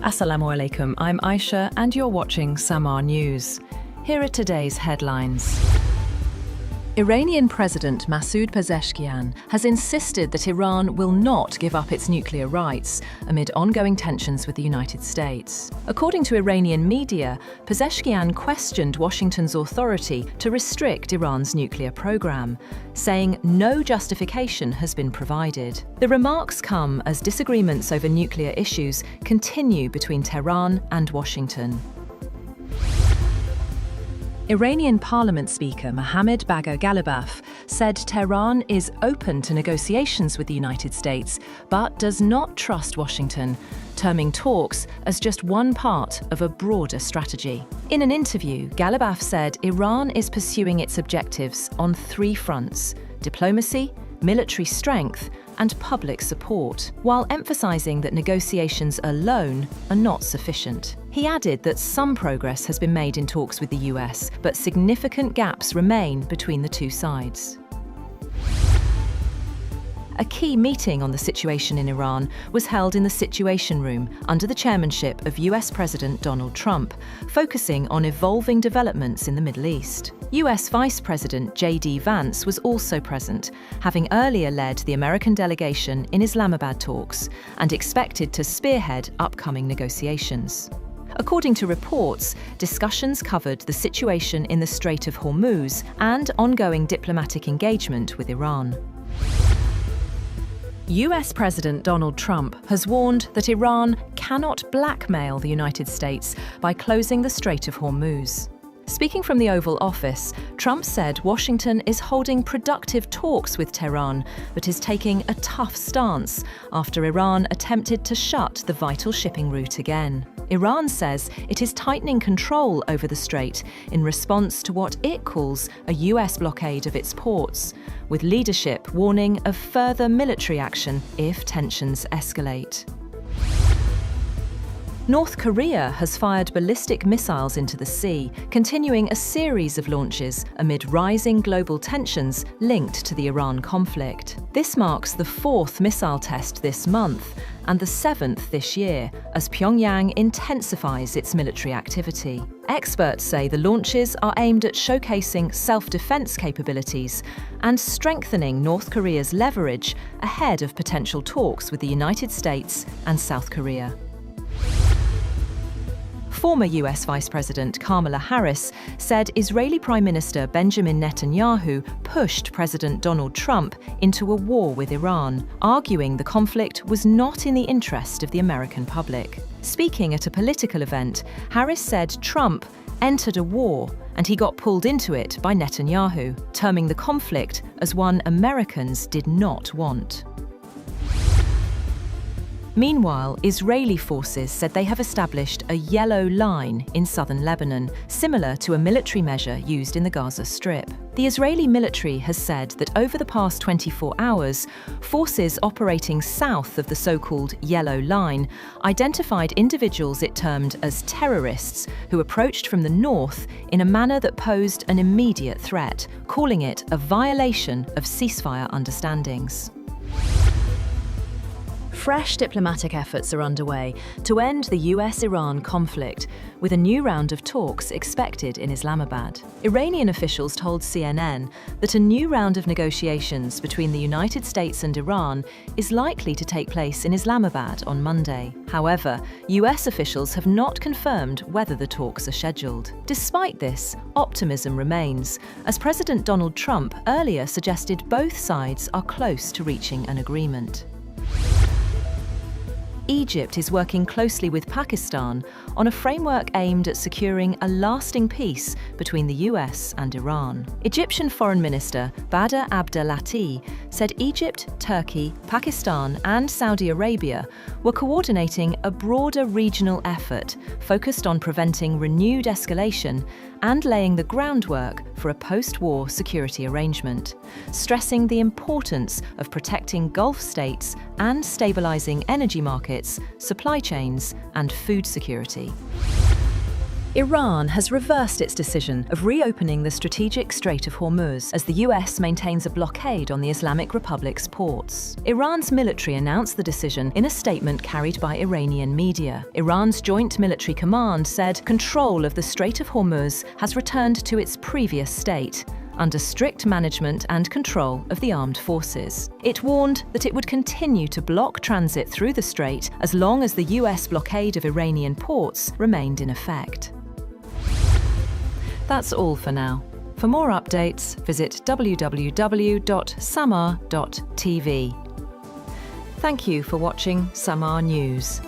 Assalamu alaikum, I'm Aisha and you're watching SAMAA News. Here are today's headlines. Iranian President Masoud Pezeshkian has insisted that Iran will not give up its nuclear rights amid ongoing tensions with the United States. According to Iranian media, Pezeshkian questioned Washington's authority to restrict Iran's nuclear program, saying no justification has been provided. The remarks come as disagreements over nuclear issues continue between Tehran and Washington. Iranian Parliament Speaker Mohammad Bagher Ghalibaf said Tehran is open to negotiations with the United States, but does not trust Washington, terming talks as just one part of a broader strategy. In an interview, Ghalibaf said Iran is pursuing its objectives on three fronts: diplomacy, military strength, and public support, while emphasizing that negotiations alone are not sufficient. He added that some progress has been made in talks with the US, but significant gaps remain between the two sides. A key meeting on the situation in Iran was held in the Situation Room under the chairmanship of US President Donald Trump, focusing on evolving developments in the Middle East. US Vice President J.D. Vance was also present, having earlier led the American delegation in Islamabad talks and expected to spearhead upcoming negotiations. According to reports, discussions covered the situation in the Strait of Hormuz and ongoing diplomatic engagement with Iran. US President Donald Trump has warned that Iran cannot blackmail the United States by closing the Strait of Hormuz. Speaking from the Oval Office, Trump said Washington is holding productive talks with Tehran, but is taking a tough stance after Iran attempted to shut the vital shipping route again. Iran says it is tightening control over the strait in response to what it calls a US blockade of its ports, with leadership warning of further military action if tensions escalate. North Korea has fired ballistic missiles into the sea, continuing a series of launches amid rising global tensions linked to the Iran conflict. This marks the fourth missile test this month and the seventh this year, as Pyongyang intensifies its military activity. Experts say the launches are aimed at showcasing self-defense capabilities and strengthening North Korea's leverage ahead of potential talks with the United States and South Korea. Former US Vice President Kamala Harris said Israeli Prime Minister Benjamin Netanyahu pushed President Donald Trump into a war with Iran, arguing the conflict was not in the interest of the American public. Speaking at a political event, Harris said Trump entered a war and he got pulled into it by Netanyahu, terming the conflict as one Americans did not want. Meanwhile, Israeli forces said they have established a yellow line in southern Lebanon, similar to a military measure used in the Gaza Strip. The Israeli military has said that over the past 24 hours, forces operating south of the so-called yellow line identified individuals it termed as terrorists who approached from the north in a manner that posed an immediate threat, calling it a violation of ceasefire understandings. Fresh diplomatic efforts are underway to end the US-Iran conflict, with a new round of talks expected in Islamabad. Iranian officials told CNN that a new round of negotiations between the United States and Iran is likely to take place in Islamabad on Monday. However, US officials have not confirmed whether the talks are scheduled. Despite this, optimism remains, as President Donald Trump earlier suggested both sides are close to reaching an agreement. Egypt is working closely with Pakistan on a framework aimed at securing a lasting peace between the US and Iran. Egyptian Foreign Minister Badr Abdelati said Egypt, Turkey, Pakistan and Saudi Arabia were coordinating a broader regional effort focused on preventing renewed escalation and laying the groundwork for a post-war security arrangement, stressing the importance of protecting Gulf states and stabilizing energy markets, supply chains, and food security. Iran has reversed its decision of reopening the strategic Strait of Hormuz as the US maintains a blockade on the Islamic Republic's ports. Iran's military announced the decision in a statement carried by Iranian media. Iran's Joint Military Command said control of the Strait of Hormuz has returned to its previous state, under strict management and control of the armed forces. It warned that it would continue to block transit through the strait as long as the US blockade of Iranian ports remained in effect. That's all for now. For more updates, visit www.samaa.tv. Thank you for watching SAMAA News.